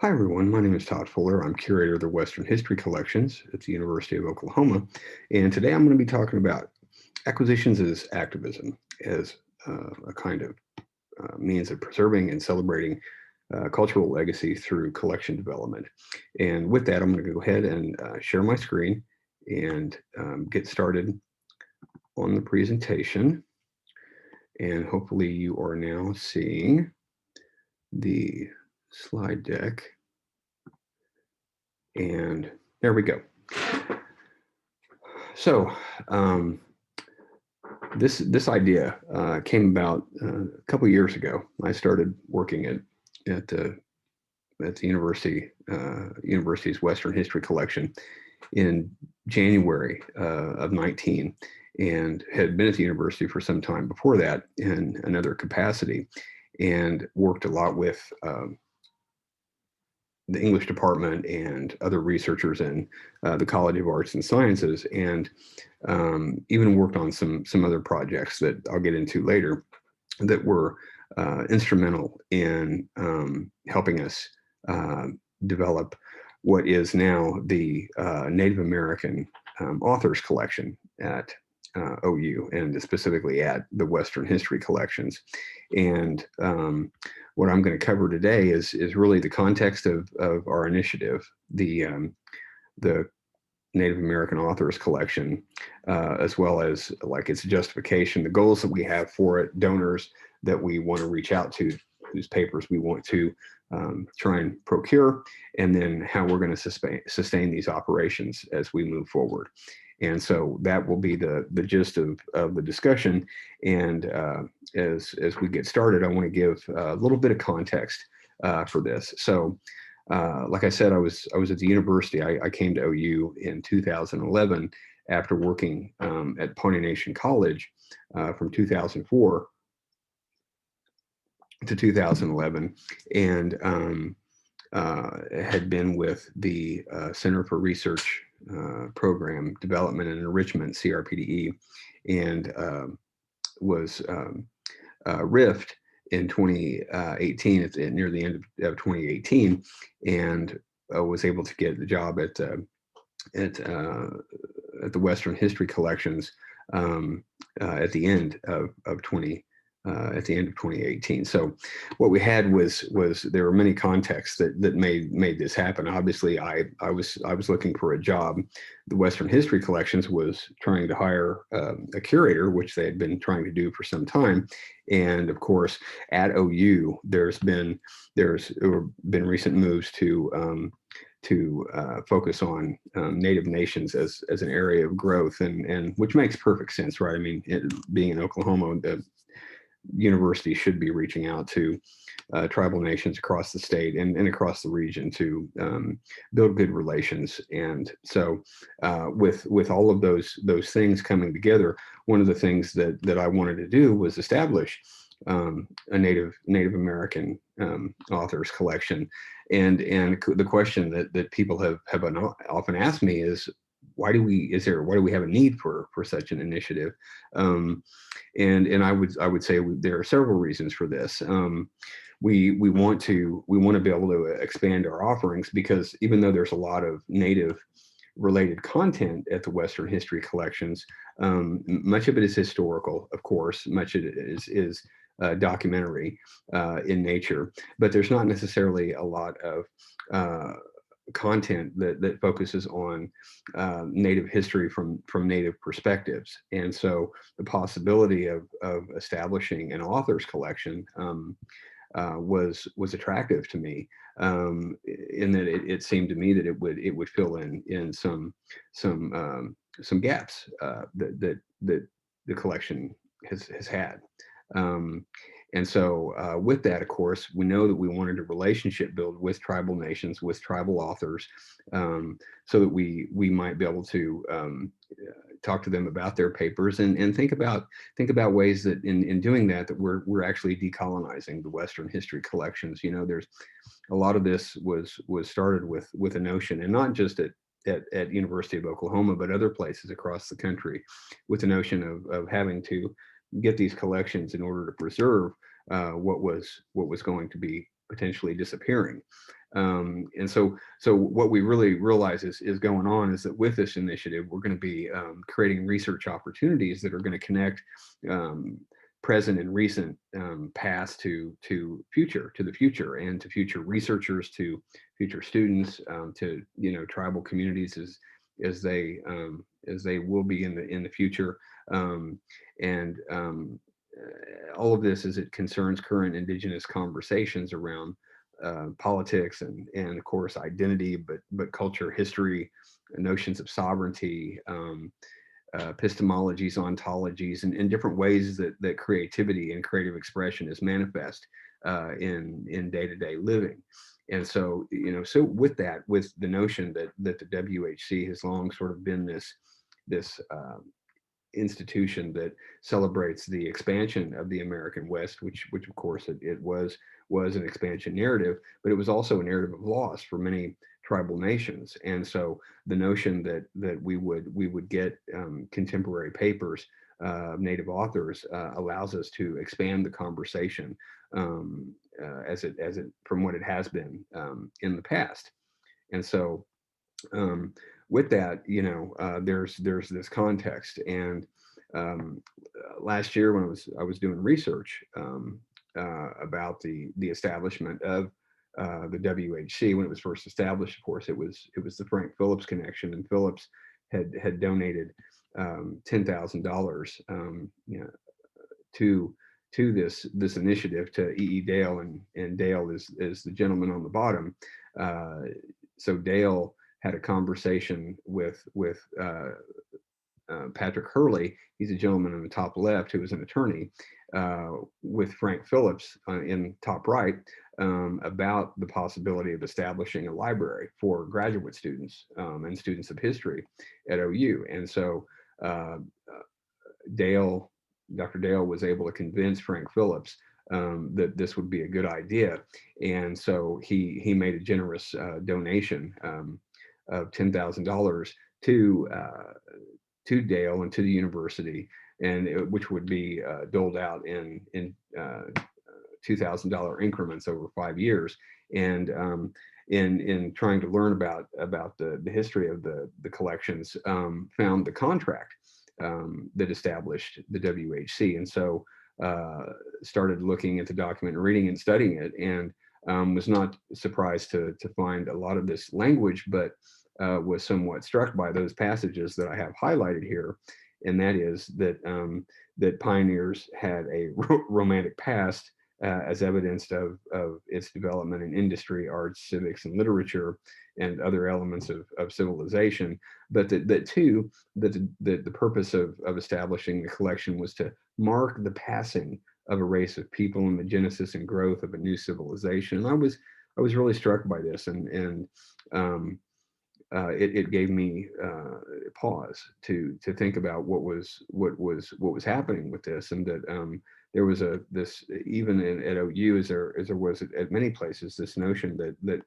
Hi, everyone. My name is Todd Fuller. I'm curator of the Western History Collections at the University of Oklahoma. And today I'm going to be talking about acquisitions as activism, as a kind of means of preserving and celebrating cultural legacy through collection development. And with that, I'm going to go ahead and share my screen and get started on the presentation. And hopefully you are now seeing the slide deck. And there we go. So this idea came about a couple of years ago. I started working at the university's Western History Collection in January of 19, and had been at the university for some time before that in another capacity, and worked a lot with the English department and other researchers in the College of Arts and Sciences, and even worked on some other projects that I'll get into later that were instrumental in helping us develop what is now the Native American authors collection at OU, and specifically at the Western History Collections. And what I'm going to cover today is really the context of our initiative, the Native American Authors Collection, as well as like its justification, the goals that we have for it, donors that we want to reach out to, whose papers we want to try and procure, and then how we're going to sustain these operations as we move forward. And so that will be the gist of the discussion. And as we get started, I want to give a little bit of context for this. So like I said, I was at the university. I came to OU in 2011 after working at Pawnee Nation College from 2004 to 2011, and had been with the Center for Research Program Development and Enrichment, CRPDE, and was RIFT in 2018, near the end of 2018, and was able to get the job at the Western History Collections at the end of 2018. So what we had was there were many contexts that made this happen. Obviously, I was looking for a job. The Western History Collections was trying to hire a curator, which they had been trying to do for some time. And of course, at OU, there's been recent moves to focus on Native nations as an area of growth, and which makes perfect sense, right? I mean, being in Oklahoma, the university should be reaching out to tribal nations across the state and across the region to build good relations. And so with all of those things coming together, one of the things that I wanted to do was establish a Native American authors collection. And the question that people have often asked me is, why do we have a need for such an initiative? And I would say there are several reasons for this. We want to be able to expand our offerings, because even though there's a lot of Native related content at the Western History Collections, much of it is historical, of course. Much of it is documentary in nature, but there's not necessarily a lot of content that focuses on Native history from Native perspectives. And so the possibility of establishing an authors collection was attractive to me, in that it seemed to me that it would fill in some gaps that the collection has had. And so with that, of course, we know that we wanted a relationship build with tribal nations, with tribal authors, so that we might be able to talk to them about their papers and think about ways that in doing that we're actually decolonizing the Western History Collections. You know, there's a lot of this was started with a notion, and not just at University of Oklahoma, but other places across the country, with the notion of having to get these collections in order to preserve what was going to be potentially disappearing. And so what we really realize is going on is that with this initiative, we're going to be creating research opportunities that are going to connect present and recent, past to future, to the future, and to future researchers, to future students, to tribal communities as they will be in the future, and all of this as it concerns current Indigenous conversations around politics and of course identity, but culture, history, notions of sovereignty, epistemologies, ontologies, and different ways that creativity and creative expression is manifest in day-to-day living. And so, so with that, with the notion that the WHC has long sort of been this institution that celebrates the expansion of the American West, which of course it was an expansion narrative, but it was also a narrative of loss for many tribal nations. And so the notion that we would get contemporary papers of Native authors allows us to expand the conversation as it from what it has been in the past. And so with that, there's this context. And last year when I was doing research about the establishment of the WHC, when it was first established, of course, it was the Frank Phillips connection, and Phillips had donated $10,000 to this initiative to E.E. Dale, and Dale is the gentleman on the bottom. So Dale had a conversation with Patrick Hurley. He's a gentleman in the top left who is an attorney, with Frank Phillips in top right, about the possibility of establishing a library for graduate students and students of history at OU. And so Dr. Dale was able to convince Frank Phillips that this would be a good idea. And so he made a generous donation of $10,000 to Dale and to the university, and which would be doled out in $2,000 increments over 5 years. And in trying to learn about the history of the collections, found the contract that established the WHC, and so started looking at the document and reading and studying it, and was not surprised to find a lot of this language, but was somewhat struck by those passages that I have highlighted here, and that is that pioneers had a romantic past, as evidenced of its development in industry, arts, civics, and literature, and other elements of civilization. But that the purpose of establishing the collection was to mark the passing of a race of people and the genesis and growth of a new civilization. And I was really struck by this, and it gave me pause to think about what was happening with this, and that there was this, even at OU, as there was at many places, this notion that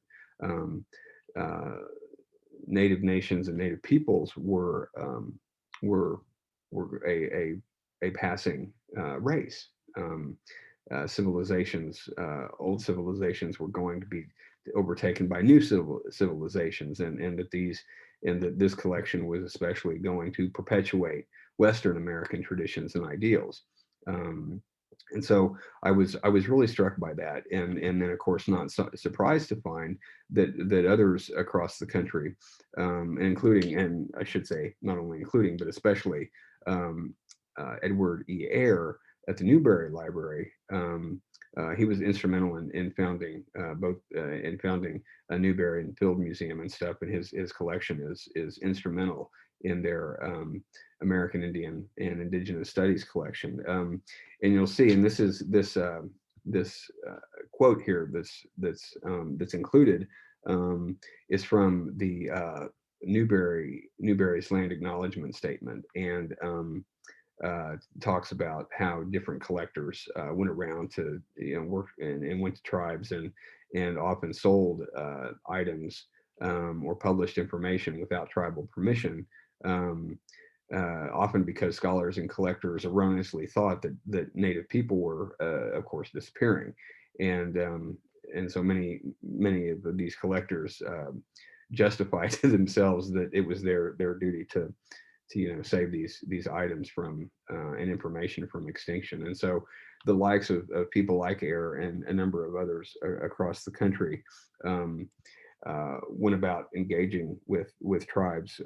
Native nations and Native peoples were a passing race. Civilizations, old civilizations, were going to be overtaken by new civilizations, and that this collection was especially going to perpetuate Western American traditions and ideals. And so I was really struck by that, and then of course not surprised to find that others across the country, including, and I should say not only including but especially Edward E. Ayer at the Newberry Library. He was instrumental in founding a Newberry and Field Museum and stuff, and his collection is instrumental in their American Indian and Indigenous Studies collection. And you'll see, and this is this quote here that's included, is from the Newberry's land acknowledgement statement, and talks about how different collectors went around to work and went to tribes and often sold items or published information without tribal permission, often because scholars and collectors erroneously thought that Native people were, of course, disappearing. And so many of these collectors justify to themselves that it was their duty to save these items from and information from extinction. And so the likes of people like Ayer and a number of others across the country um, went about engaging with tribes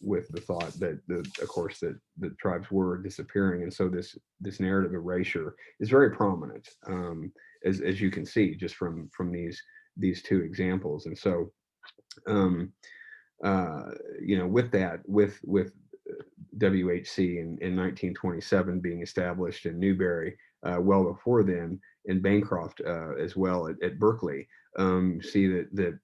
with the thought that of course that the tribes were disappearing. And so this narrative of erasure is very prominent, as you can see just from these two examples. And so um, with that, with WHC in 1927 being established in Newberry, well before then in Bancroft as well at Berkeley, see that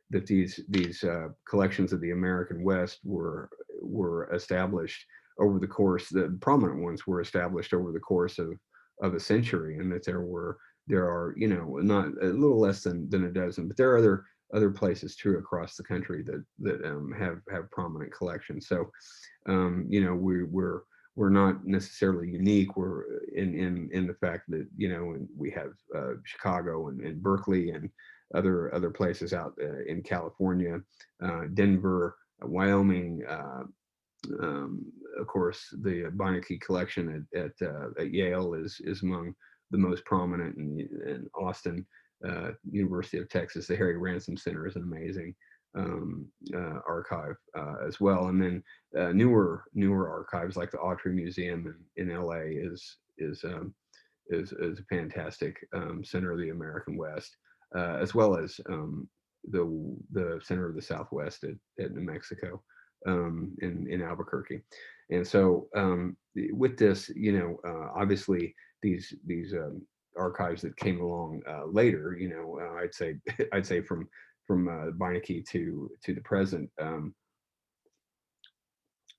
these collections of the American West were established over the course. The prominent ones were established over the course of a century, and that there are not a little less than a dozen, but there are other places too across the country that have prominent collections. So we're not necessarily unique. We're in the fact that we have Chicago and Berkeley and other places out in California, Denver, Wyoming. Of course, the Beinecke collection at Yale is among the most prominent, in Austin, University of Texas. The Harry Ransom Center is an amazing archive as well. And then newer archives like the Autry Museum in LA is a fantastic center of the American West, as well as the center of the Southwest at New Mexico, in Albuquerque. And so with this, obviously these archives that came along later, I'd say from Beinecke to the present,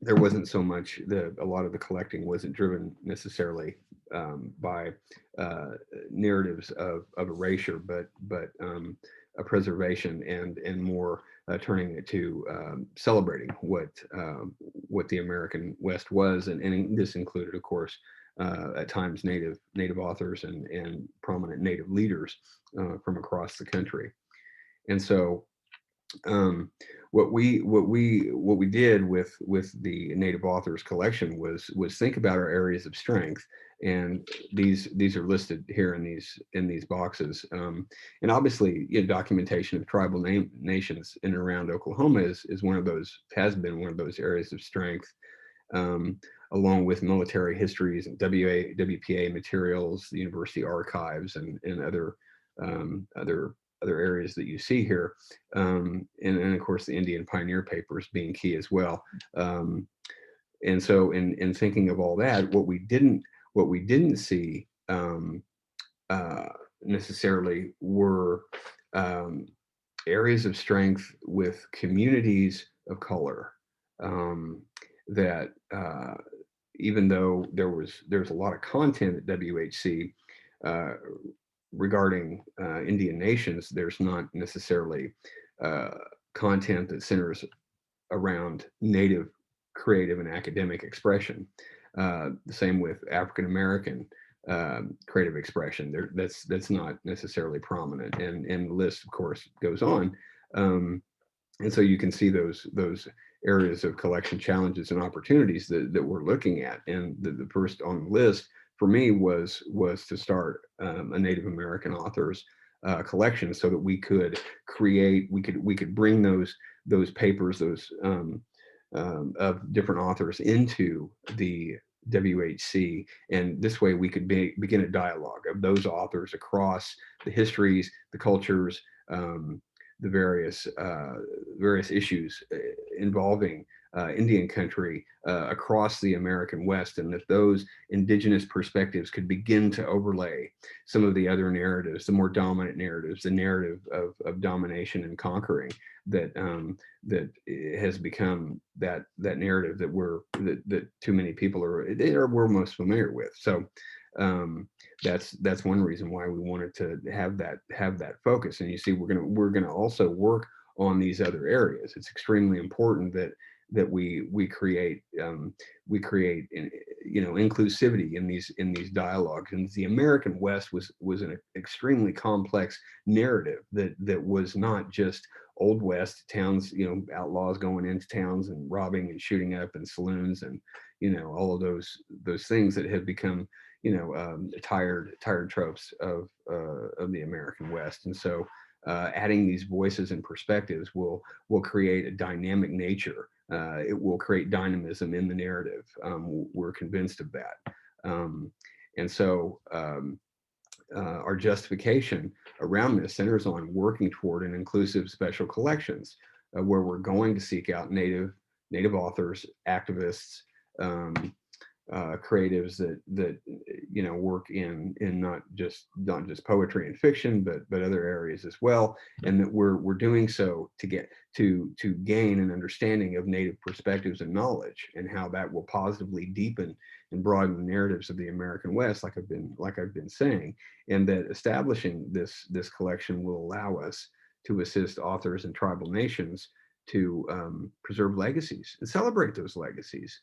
there wasn't so much, a lot of the collecting wasn't driven necessarily by narratives of erasure, but a preservation and more turning it to celebrating what the American West was, and this included, of course, at times native authors and prominent native leaders from across the country. And so what we did with the Native Authors collection was think about our areas of strength, and these are listed here in these boxes. And obviously, documentation of tribal nations in and around Oklahoma is one of those, has been one of those areas of strength, along with military histories and WPA materials, the university archives, and other areas that you see here, and of course the Indian pioneer papers being key as well. And so in thinking of all that, what we didn't see necessarily were areas of strength with communities of color, that even though there's a lot of content at WHC regarding Indian nations, there's not necessarily content that centers around Native creative and academic expression. The same with African American creative expression. That's not necessarily prominent, and the list, of course, goes on. And so you can see those areas of collection challenges and opportunities that we're looking at. And the first on the list for me was to start a Native American authors collection, so that we could bring those papers, of different authors into the WHC, and this way we could begin a dialogue of those authors across the histories, the cultures, the various issues involving Indian country across the American West, and that those indigenous perspectives could begin to overlay some of the other narratives, the more dominant narratives, the narrative of domination and conquering that has become that narrative that too many people we're most familiar with. So that's one reason why we wanted to have that focus. And you see, we're gonna also work on these other areas. It's extremely important that we create inclusivity in these dialogues. And the American West was an extremely complex narrative that was not just Old West towns, outlaws going into towns and robbing and shooting up and saloons and all of those things that have become tired tropes of the American West. And so adding these voices and perspectives will create a dynamic nature. It will create dynamism in the narrative. We're convinced of that. And so our justification around this centers on working toward an inclusive special collections, where we're going to seek out native authors, activists, creatives that work in not just poetry and fiction, but other areas as well, and that we're doing so to get to gain an understanding of Native perspectives and knowledge, and how that will positively deepen and broaden the narratives of the American West, like I've been saying, and that establishing this collection will allow us to assist authors and tribal nations to preserve legacies and celebrate those legacies.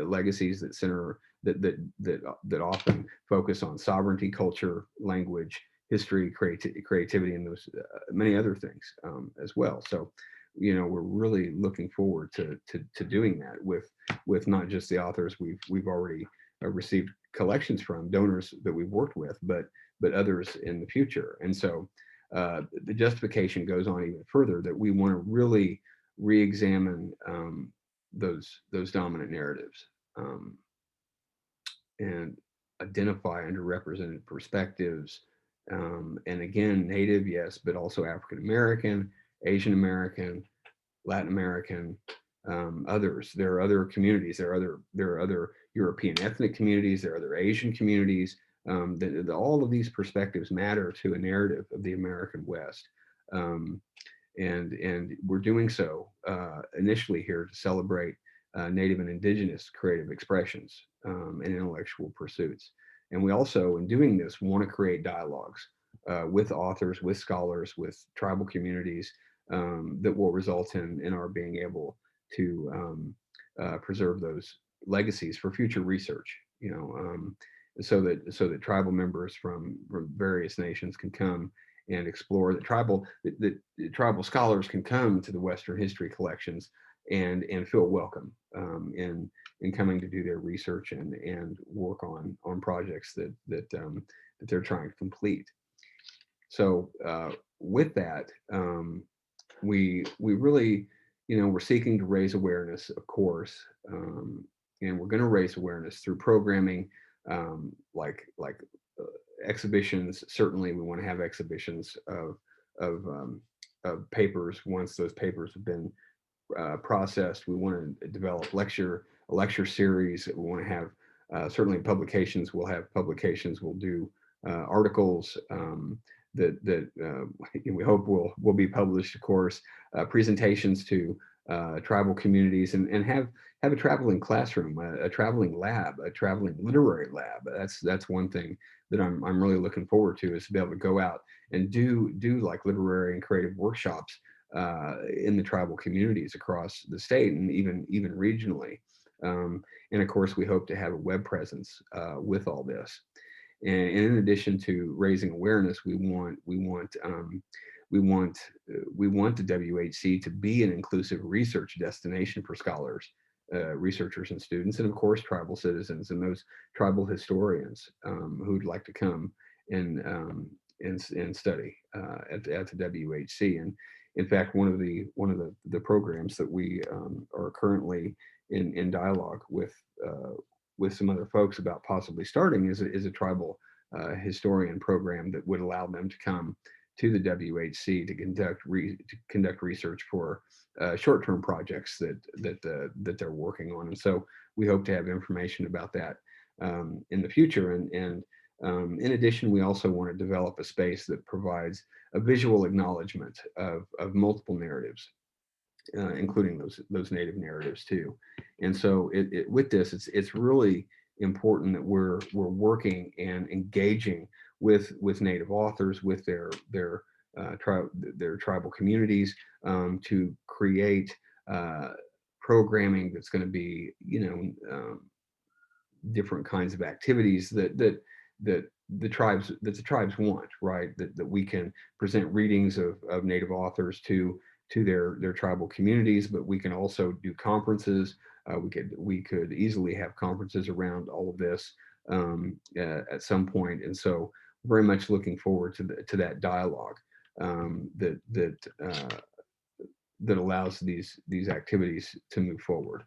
Legacies that center that often focus on sovereignty, culture, language, history, creativity, and those many other things as well. So, we're really looking forward to doing that with not just the authors we've already received collections from, donors that we've worked with, but others in the future. And so the justification goes on even further, that we want to really re-examine those dominant narratives, and identify underrepresented perspectives, and again, Native, yes, but also African American, Asian American, Latin American, others. There are other communities. There are other European ethnic communities. There are other Asian communities. All of these perspectives matter to a narrative of the American West. And we're doing so initially here to celebrate Native and Indigenous creative expressions and intellectual pursuits. And we also, in doing this, want to create dialogues with authors, with scholars, with tribal communities that will result in our being able to preserve those legacies for future research. So that tribal members from various nations can come and explore the tribal scholars can come to the Western history collections and feel welcome in coming to do their research and work on projects that they're trying to complete. So with that, we really, we're seeking to raise awareness, of course, and we're going to raise awareness through programming, like exhibitions. Certainly, we want to have exhibitions of papers. Once those papers have been processed, we want to develop a lecture series. We want to have certainly publications. We'll have publications. We'll do articles that we hope will be published, of course. Presentations to tribal communities, and have a traveling classroom, a traveling lab, a traveling literary lab. That's one thing that I'm really looking forward to, is to be able to go out and do like literary and creative workshops in the tribal communities across the state, and even regionally. And of course, we hope to have a web presence with all this. And in addition to raising awareness, we want the WHC to be an inclusive research destination for scholars, researchers, and students, and of course, tribal citizens and those tribal historians who'd like to come and study at the WHC. And in fact, one of the programs that we are currently in dialogue with some other folks about possibly starting is a tribal historian program that would allow them to come to the WHC to conduct research for short-term projects that they're working on. And so we hope to have information about that in the future. And in addition, we also want to develop a space that provides a visual acknowledgement of multiple narratives, including those Native narratives too. And so with this, it's really important that we're working and engaging with Native authors, with their tribal communities, to create programming that's going to be, different kinds of activities that the tribes want, right? That we can present readings of Native authors to their tribal communities, but we can also do conferences. We could easily have conferences around all of this at some point, and so very much looking forward to that dialogue that allows these activities to move forward.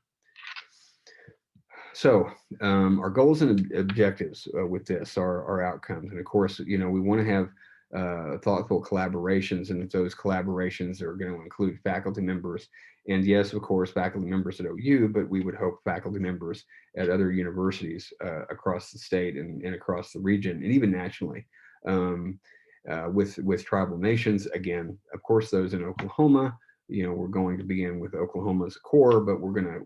So our goals and objectives with this are outcomes, and of course, we want to have thoughtful collaborations, and those collaborations are going to include faculty members, and yes, of course, faculty members at OU, but we would hope faculty members at other universities across the state and across the region, and even nationally, with tribal nations. Again, of course, those in Oklahoma. We're going to begin with Oklahoma as a core, but we're gonna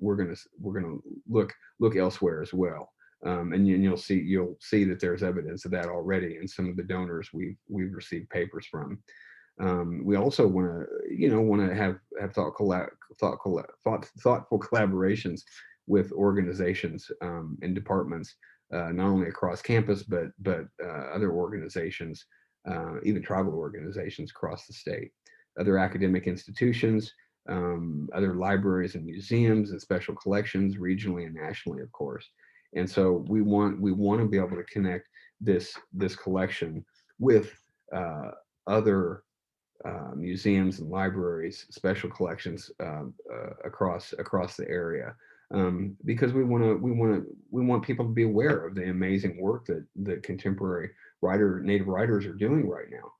look elsewhere as well. And you'll see that there's evidence of that already in some of the donors we've received papers from. We also want to have thoughtful collaborations with organizations and departments, not only across campus but other organizations, even tribal organizations across the state, other academic institutions, other libraries and museums and special collections, regionally and nationally, of course. And so we want to be able to connect this collection with other museums and libraries, special collections across the area, because we want people to be aware of the amazing work that contemporary Native writers are doing right now.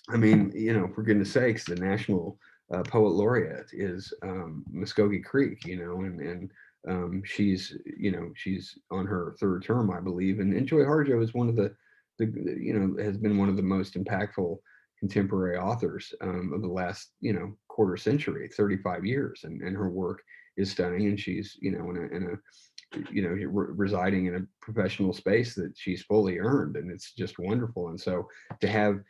I mean, for goodness sakes, the national poet laureate is Muskogee Creek, and she's on her third term, I believe, and Joy Harjo is one of the has been one of the most impactful contemporary authors of the last quarter century, 35 years, and her work is stunning, and she's residing in a professional space that she's fully earned, and it's just wonderful. And so to have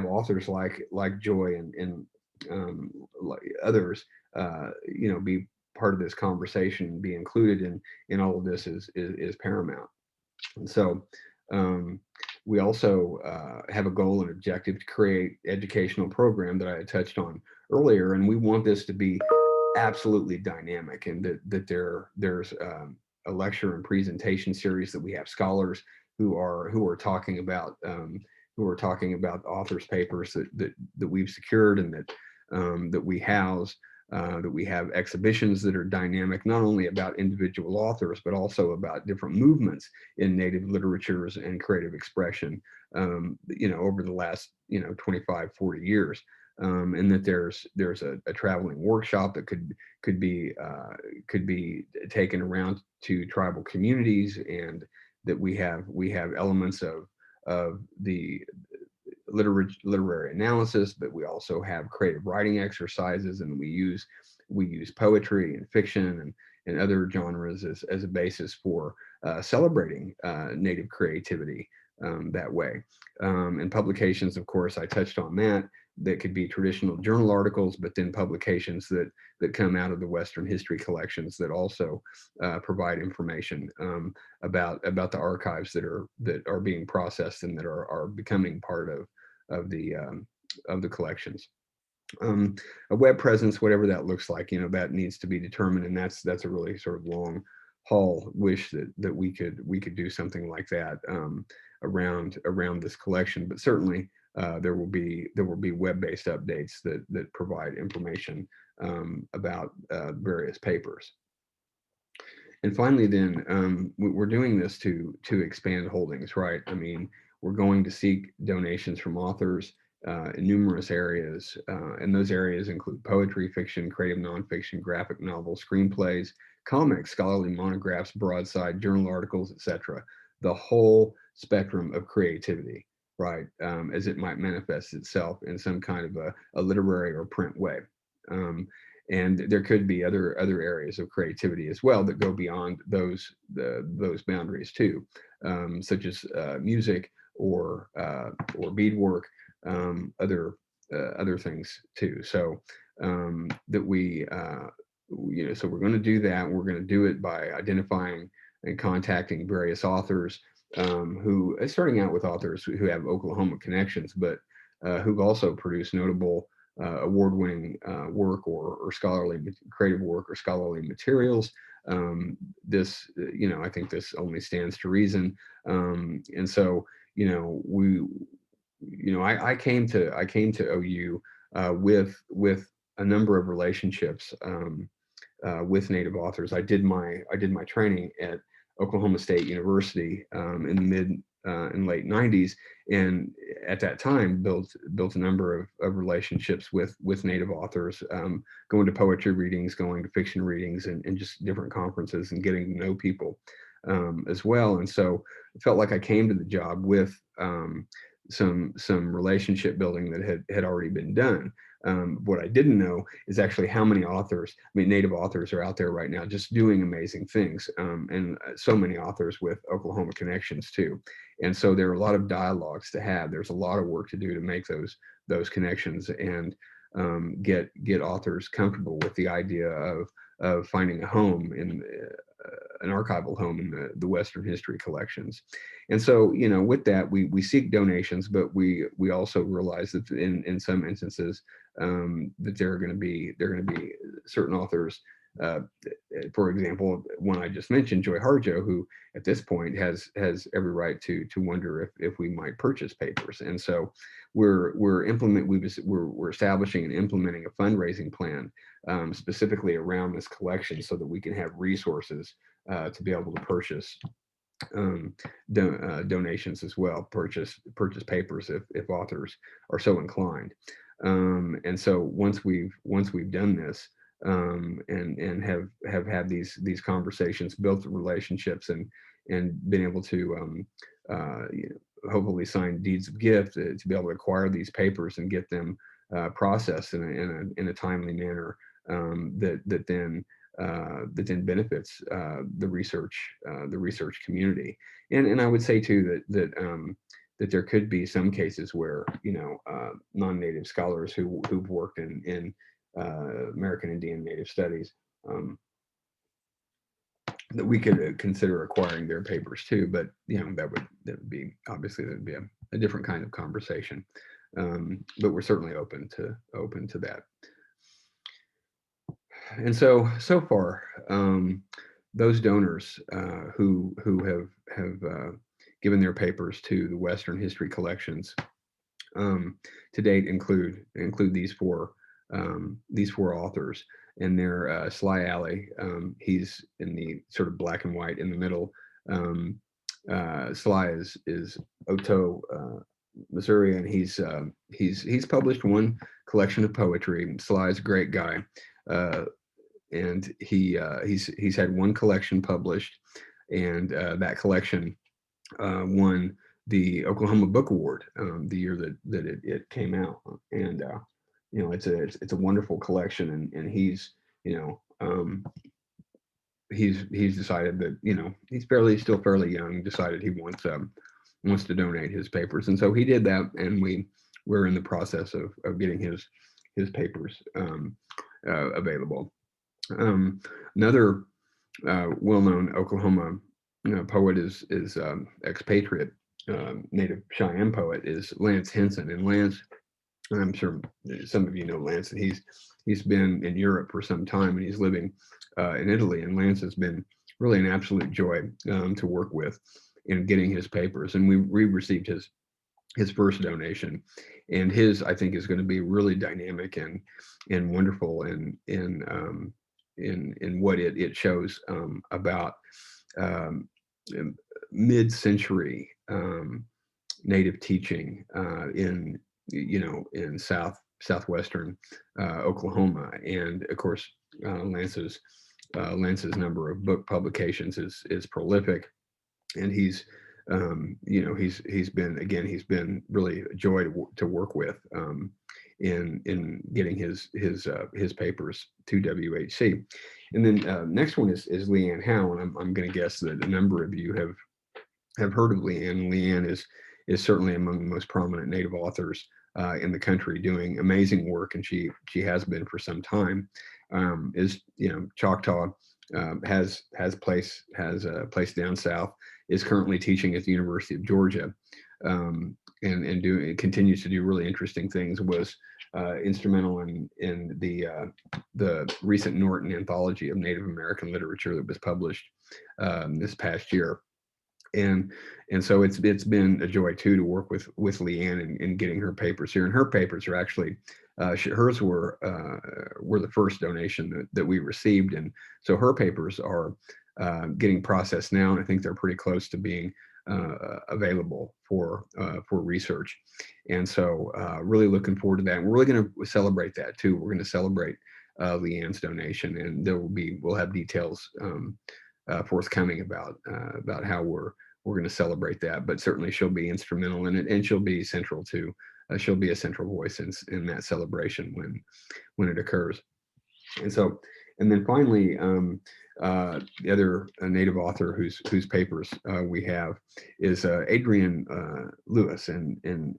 authors like Joy and like others, be part of this conversation, be included in all of this is paramount. And so we also have a goal and objective to create educational program that I had touched on earlier, and we want this to be absolutely dynamic, and that there's a lecture and presentation series, that we have scholars who are talking about authors' papers that we've secured, and that we house, that we have exhibitions that are dynamic, not only about individual authors, but also about different movements in Native literatures and creative expression, over the last 25, 40 years. And that there's a traveling workshop that could be taken around to tribal communities, and that we have elements of the literary analysis, but we also have creative writing exercises, and we use poetry and fiction and other genres as a basis for celebrating Native creativity that way. And publications, of course, I touched on that could be traditional journal articles, but then publications that come out of the Western history collections that also provide information about the archives that are being processed and that are becoming part of the collections. A web presence, whatever that looks like, that needs to be determined, and that's a really sort of long haul wish that we could do something like that around this collection. But certainly there will be web-based updates that provide information about various papers. And finally, then, we're doing this to expand holdings, right? I mean, we're going to seek donations from authors in numerous areas, and those areas include poetry, fiction, creative nonfiction, graphic novels, screenplays, comics, scholarly monographs, broadside, journal articles, etc. The whole spectrum of creativity, right, as it might manifest itself in some kind of a literary or print way. And there could be other areas of creativity as well that go beyond those boundaries too, such as music or beadwork, other things too. So that we so we're going to do that. We're going to do it by identifying and contacting various authors who, starting out with authors who have Oklahoma connections, but who've also produced notable award-winning work or scholarly creative work or scholarly materials. This, I think this only stands to reason. And so, I came to OU with a number of relationships with Native authors. I did my training at Oklahoma State University in the mid and late '90s, and at that time built a number of relationships with Native authors, going to poetry readings, going to fiction readings, and just different conferences and getting to know people as well. And so I felt like I came to the job with some relationship building that had already been done. What I didn't know is actually how many authors, Native authors are out there right now just doing amazing things, and so many authors with Oklahoma connections too. And so there are a lot of dialogues to have. There's a lot of work to do to make those connections and get authors comfortable with the idea of finding a home in an archival home in the Western history collections. And so, with that, we seek donations, but we also realize that in some instances that there are going to be certain authors. For example, one I just mentioned, Joy Harjo, who at this point has every right to wonder if we might purchase papers. And so we're establishing and implementing a fundraising plan specifically around this collection so that we can have resources to be able to purchase donations as well, purchase papers if authors are so inclined. And so once we've done this and have had these conversations, built the relationships, and been able to hopefully sign deeds of gift to be able to acquire these papers and get them processed in a timely manner, that then benefits the research community. And I would say too that there could be some cases where non-native scholars who've worked in American Indian Native Studies, that we could consider acquiring their papers too. But that would be obviously a different kind of conversation. But we're certainly open to that. And so far, those donors who have given their papers to the Western history collections to date include these four authors. And they're Sly Alley. He's in the sort of black and white in the middle. Sly is Oto Missouri, and he's published one collection of poetry. Sly's a great guy. And he's had one collection published, and that collection won the Oklahoma Book Award the year that it came out. And it's a wonderful collection, and he's decided that he's still fairly young, decided he wants to donate his papers, and so he did that, and we're in the process of getting his papers available. Another well-known Oklahoma poet is expatriate Native Cheyenne poet is Lance Henson. And Lance, I'm sure some of you know Lance, and he's been in Europe for some time, and he's living in Italy. And Lance has been really an absolute joy to work with in getting his papers. And we received his first donation, and his, I think, is going to be really dynamic and wonderful in what it shows about mid-century Native teaching in southwestern Oklahoma. And of course, Lance's number of book publications is prolific, and he's been really a joy to work with in getting his papers to WHC. And then next one is Leanne Howe, and I'm going to guess that a number of you have heard of Leanne. Leanne is certainly among the most prominent Native authors in the country doing amazing work, and she has been for some time. Is Choctaw has a place down south. Is currently teaching at the University of Georgia, and continues to do really interesting things. Was instrumental in the recent Norton anthology of Native American literature that was published this past year. And so it's been a joy too to work with Leanne in getting her papers here. And her papers are actually hers were the first donation that we received, and so her papers are getting processed now, and I think they're pretty close to being available for research. And so really looking forward to that. And we're really going to celebrate that too. We're going to celebrate Leanne's donation, and we'll have details forthcoming about how we're going to celebrate that. But certainly she'll be instrumental in it, and she'll be central to she'll be a central voice in that celebration when it occurs. And so, and then finally, the other Native author whose papers we have is Adrienne Lewis. And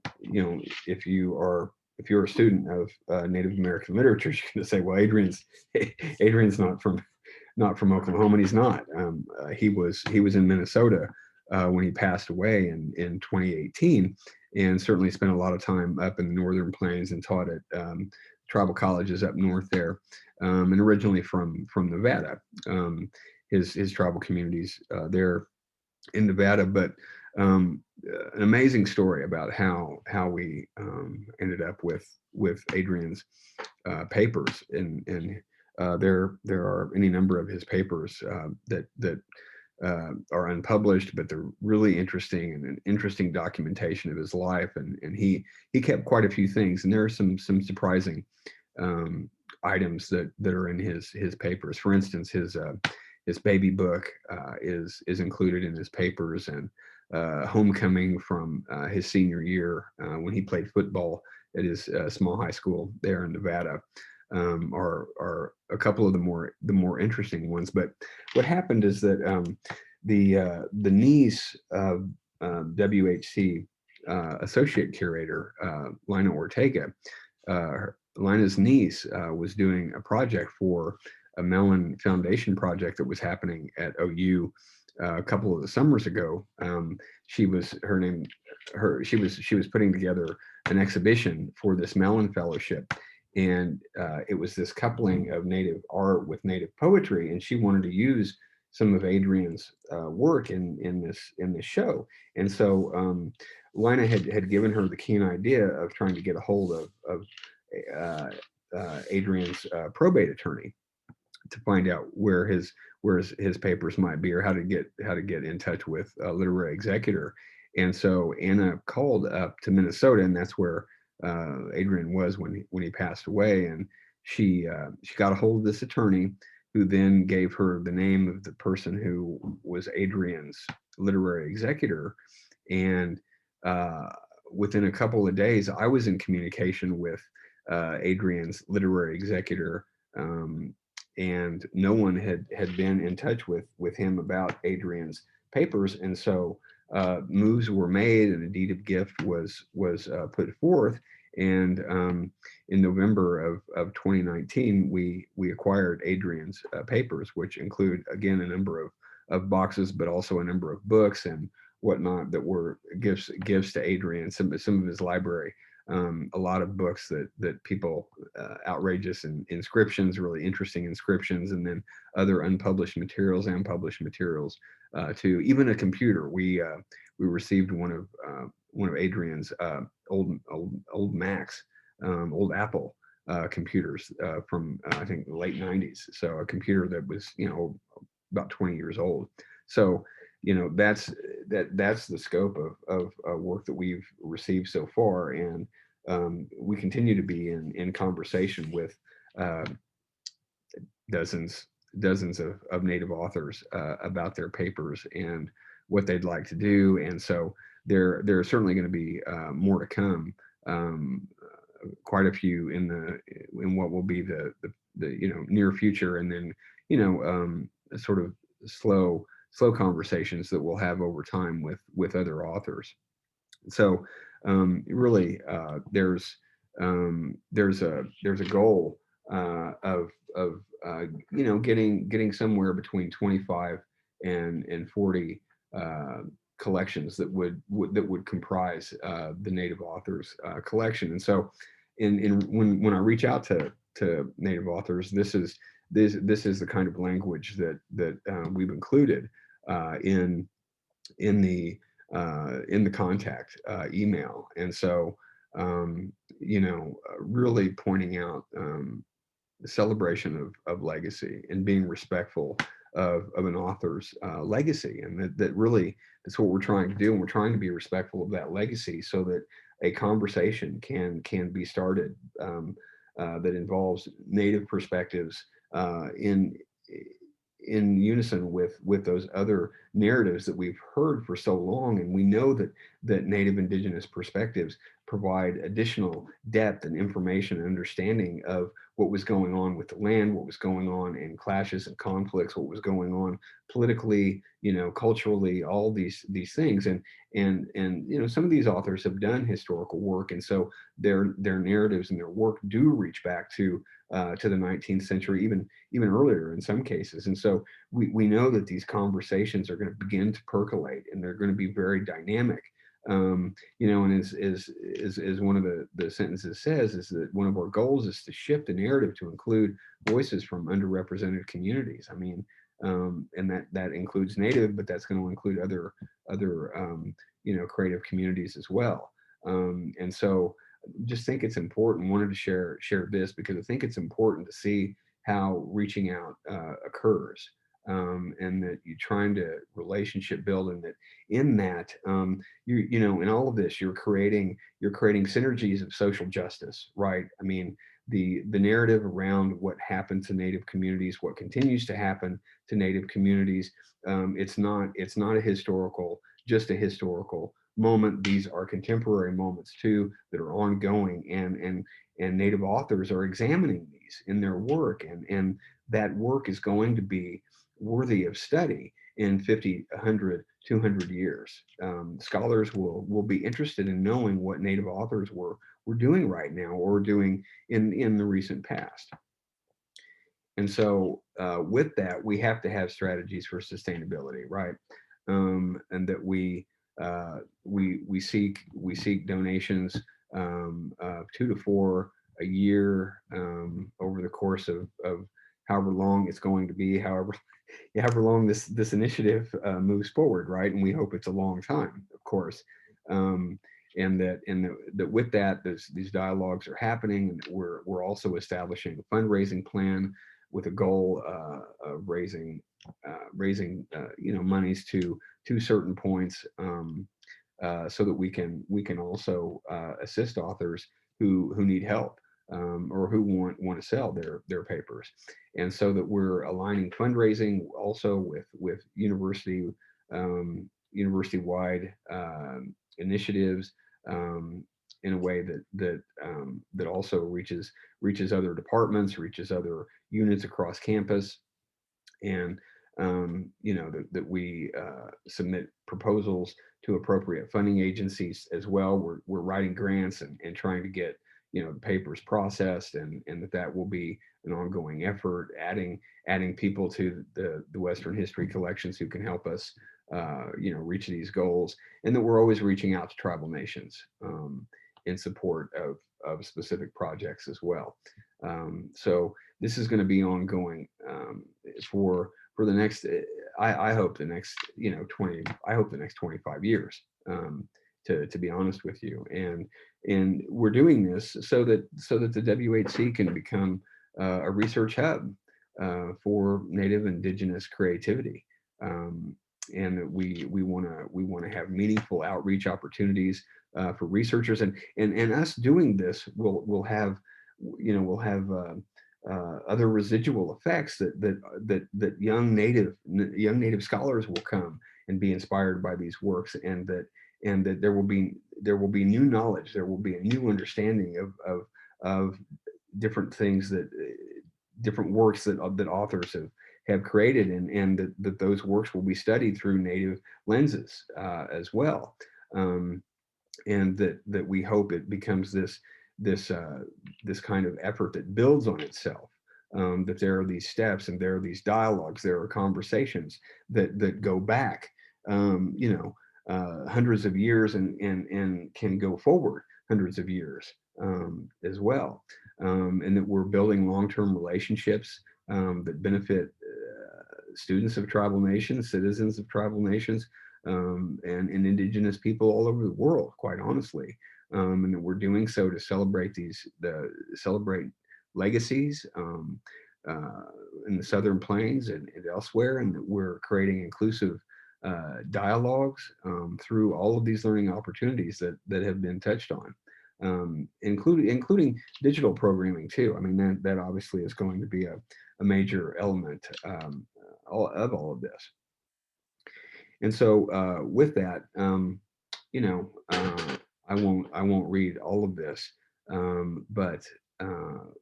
if you're a student of Native American literature, you're going to say, well, Adrienne's not from Oklahoma, and he's not. He was in Minnesota when he passed away in 2018, and certainly spent a lot of time up in the Northern Plains and taught at tribal colleges up north there, and originally from Nevada. His tribal communities there in Nevada, but an amazing story about how we ended up with Adrienne's papers, and there are any number of his papers that are unpublished, but they're really interesting, and an interesting documentation of his life. And he kept quite a few things, and there are some surprising items that are in his papers. For instance, his baby book is included in his papers, and homecoming from his senior year when he played football at his small high school there in Nevada are a couple of the more interesting ones. But what happened is that the niece of WHC associate curator Lina Ortega, Lina's niece was doing a project for a Mellon Foundation project that was happening at OU a couple of the summers ago. She was putting together an exhibition for this Mellon Fellowship, and it was this coupling of Native art with Native poetry, and she wanted to use some of Adrienne's work in this show. And so Lina had given her the keen idea of trying to get a hold of Adrienne's probate attorney to find out where his papers might be, or how to get in touch with a literary executor. And so Anna called up to Minnesota, and that's where Adrienne was when he passed away. And she got a hold of this attorney, who then gave her the name of the person who was Adrienne's literary executor. And within a couple of days, I was in communication with Adrienne's literary executor, and no one had been in touch with him about Adrienne's papers. And so moves were made, and a deed of gift was put forth. And in November of 2019, we acquired Adrienne's papers, which include, again, a number of boxes, but also a number of books and whatnot that were gifts to Adrienne, some of his library. A lot of books that people, outrageous inscriptions, really interesting inscriptions, and then other unpublished materials and published materials too. Even a computer. We received one of Adrienne's old Macs, old Apple computers from I think the late '90s. So a computer that was about 20 years old. So that's the scope of work that we've received so far, and we continue to be in conversation with dozens of Native authors about their papers and what they'd like to do. And so there are certainly going to be more to come. Quite a few in what will be the near future, and then sort of slow conversations that we'll have over time with other authors. So really, there's a goal of getting somewhere between 25 and 40 uh, collections that would comprise the Native authors collection. And so, in when I reach out to Native authors, this is the kind of language that we've included in in the in the contact email. And so, really pointing out the celebration of legacy and being respectful of an author's legacy, and that really that's what we're trying to do, and we're trying to be respectful of that legacy so that a conversation can be started that involves Native perspectives in unison with those other narratives that we've heard for so long. And we know that Native Indigenous perspectives provide additional depth and information and understanding of what was going on with the land, what was going on in clashes and conflicts, what was going on politically, culturally, all these things. And some of these authors have done historical work, and so their narratives and their work do reach back to the 19th century, even earlier in some cases. And so we know that these conversations are going to begin to percolate, and they're going to be very dynamic. And as one of the sentences says, is that one of our goals is to shift the narrative to include voices from underrepresented communities. I mean, and that includes Native, but that's going to include other creative communities as well. And so just think it's important. Wanted to share this because I think it's important to see how reaching out occurs, and that you're trying to relationship build, and that in that in all of this you're creating synergies of social justice, right? I mean, the narrative around what happened to Native communities, what continues to happen to Native communities, it's not a historical moment. These are contemporary moments too that are ongoing, and Native authors are examining these in their work, and that work is going to be worthy of study in 50, 100, 200 years. Scholars will be interested in knowing what Native authors were doing right now, or doing in the recent past. And so, with that, we have to have strategies for sustainability, right? And that we seek donations, 2 to 4 a year, over the course of however long it's going to be, however long this initiative moves forward, right? And we hope it's a long time, of course. Um, and that with that, these dialogues are happening, and we're also establishing a fundraising plan with a goal of raising monies to certain points, so that we can also assist authors who need help, or who want to sell their papers. And so that we're aligning fundraising also with university wide initiatives, in a way that also reaches other departments, reaches other units across campus. And that we submit proposals to appropriate funding agencies as well. We're writing grants and trying to get the papers processed, and that will be an ongoing effort, adding people to the Western history collections who can help us reach these goals, and that we're always reaching out to tribal nations in support of specific projects as well. So this is going to be ongoing for the next, I hope the next 20, I hope the next 25 years, to be honest with you. And we're doing this so that the WHC can become a research hub for Native Indigenous creativity. And that we want to have meaningful outreach opportunities for researchers, and us doing this will have other residual effects, that young native scholars will come and be inspired by these works, and that there will be new knowledge, there will be a new understanding of different things, that different works that authors have created, and that those works will be studied through Native lenses as well. and that we hope it becomes this kind of effort that builds on itself. That there are these steps, and there are these dialogues, there are conversations that go back, hundreds of years, and can go forward hundreds of years, as well, and that we're building long-term relationships that benefit students of tribal nations, citizens of tribal nations, and indigenous people all over the world, quite honestly. And that we're doing so to celebrate legacies, uh, in the Southern Plains and elsewhere, and that we're creating inclusive dialogues through all of these learning opportunities that have been touched on, including digital programming too. I mean, that obviously is going to be a major element, of all of this. And so, with that, you know, I won't read all of this, but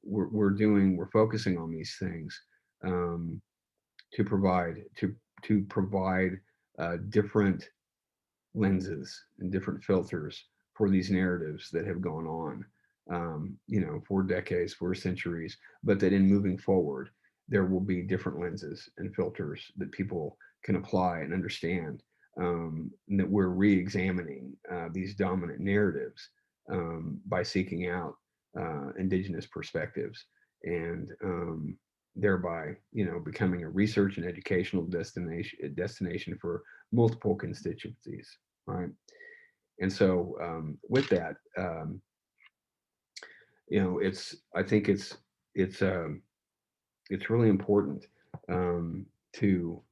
we're focusing on these things, um, to provide different lenses and different filters for these narratives that have gone on, for decades, for centuries, but that in moving forward, there will be different lenses and filters that people can apply and understand, and that we're re-examining these dominant narratives, by seeking out indigenous perspectives, and thereby, becoming a research and educational destination for multiple constituencies, right? And so, with that, I think it's really important, um, to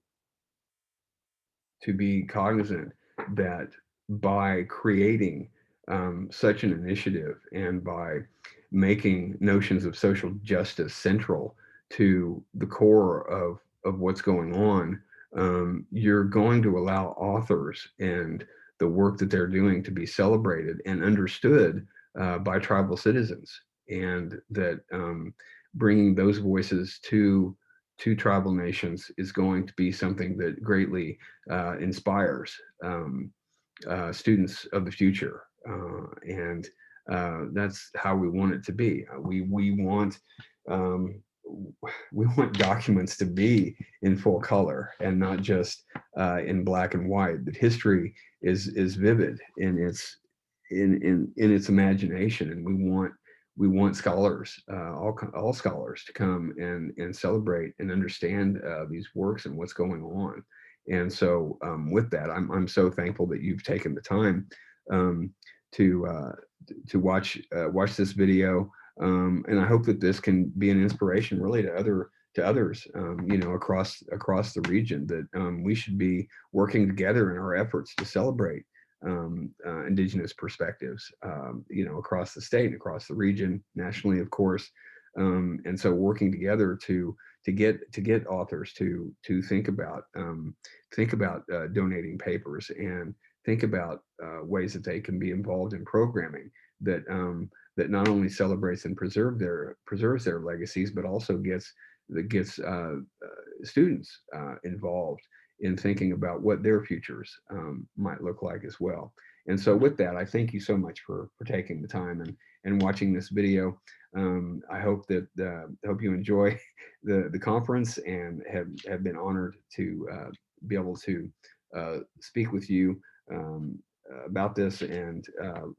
be cognizant that by creating such an initiative, and by making notions of social justice central to the core of what's going on, you're going to allow authors and the work that they're doing to be celebrated and understood by tribal citizens, and that bringing those voices to tribal nations is going to be something that greatly inspires students of the future, and that's how we want it to be. Um, we want documents to be in full color and not just in black and white. That history is vivid in its imagination, and we want scholars, all scholars, to come and celebrate and understand these works and what's going on. And so, with that, I'm so thankful that you've taken the time um, to watch this video, and I hope that this can be an inspiration, really, to others, across the region, that we should be working together in our efforts to celebrate indigenous perspectives, across the state and across the region, nationally, of course. And so, working together to get authors to think about donating papers, and think about ways that they can be involved in programming that not only celebrates and preserves their legacies, but also gets students involved in thinking about what their futures might look like as well. And so, with that, I thank you so much for taking the time and watching this video. I hope you enjoy the conference, and have been honored to be able to speak with you about this, and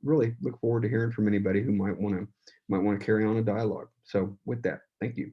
really look forward to hearing from anybody who might want to carry on a dialogue. So, with that, thank you.